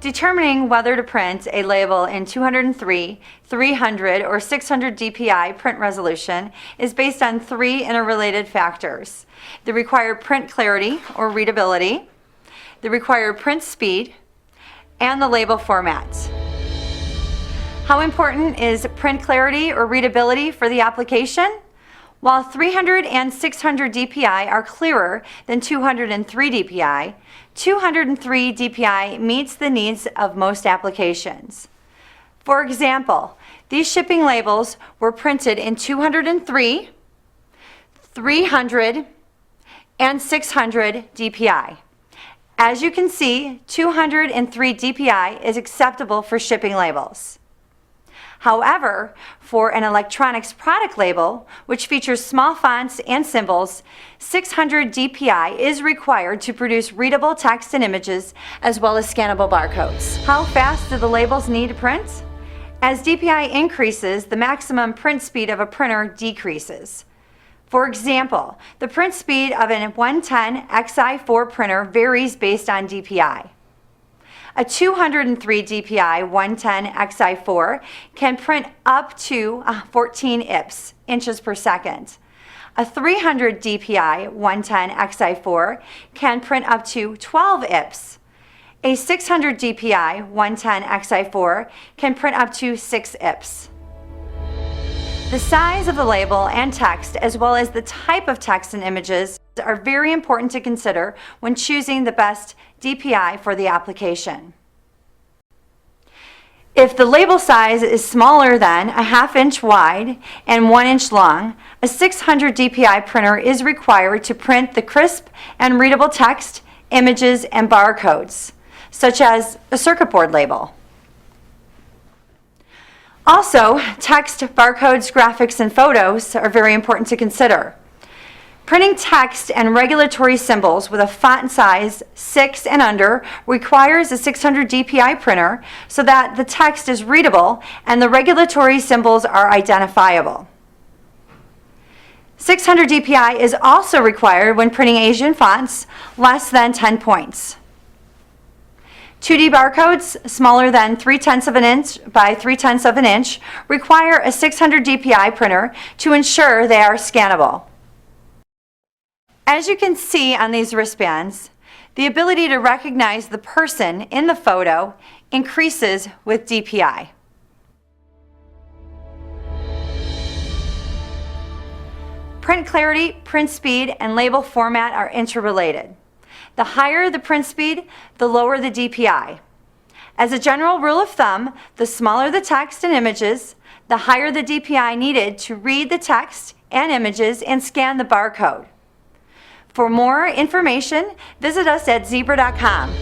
Determining whether to print a label in 203, 300, or 600 DPI print resolution is based on three interrelated factors: the required print clarity or readability, the required print speed, and the label format. How important is print clarity or readability for the application? While 300 and 600 DPI are clearer than 203 DPI, 203 DPI meets the needs of most applications. For example, these shipping labels were printed in 203, 300, and 600 DPI. As you can see, 203 DPI is acceptable for shipping labels. However, for an electronics product label, which features small fonts and symbols, 600 DPI is required to produce readable text and images as well as scannable barcodes. How fast do the labels need to print? As DPI increases, the maximum print speed of a printer decreases. For example, the print speed of a 110 Xi4 printer varies based on DPI. A 203 DPI 110 Xi4 can print up to 14 IPS, inches per second. A 300 DPI 110 Xi4 can print up to 12 IPS. A 600 DPI 110 Xi4 can print up to 6 IPS. The size of the label and text, as well as the type of text and images, are very important to consider when choosing the best DPI for the application. If the label size is smaller than a 1/2 inch wide and 1 inch long, a 600 DPI printer is required to print the crisp and readable text, images, and barcodes, such as a circuit board label. Also, text, barcodes, graphics, and photos are very important to consider. Printing text and regulatory symbols with a font size 6 and under requires a 600 DPI printer so that the text is readable and the regulatory symbols are identifiable. 600 DPI is also required when printing Asian fonts less than 10 points. 2D barcodes smaller than 3/10 of an inch by 3/10 of an inch require a 600 DPI printer to ensure they are scannable. As you can see on these wristbands, the ability to recognize the person in the photo increases with DPI. Print clarity, print speed, and label format are interrelated. The higher the print speed, the lower the DPI. As a general rule of thumb, the smaller the text and images, the higher the DPI needed to read the text and images and scan the barcode. For more information, visit us at zebra.com.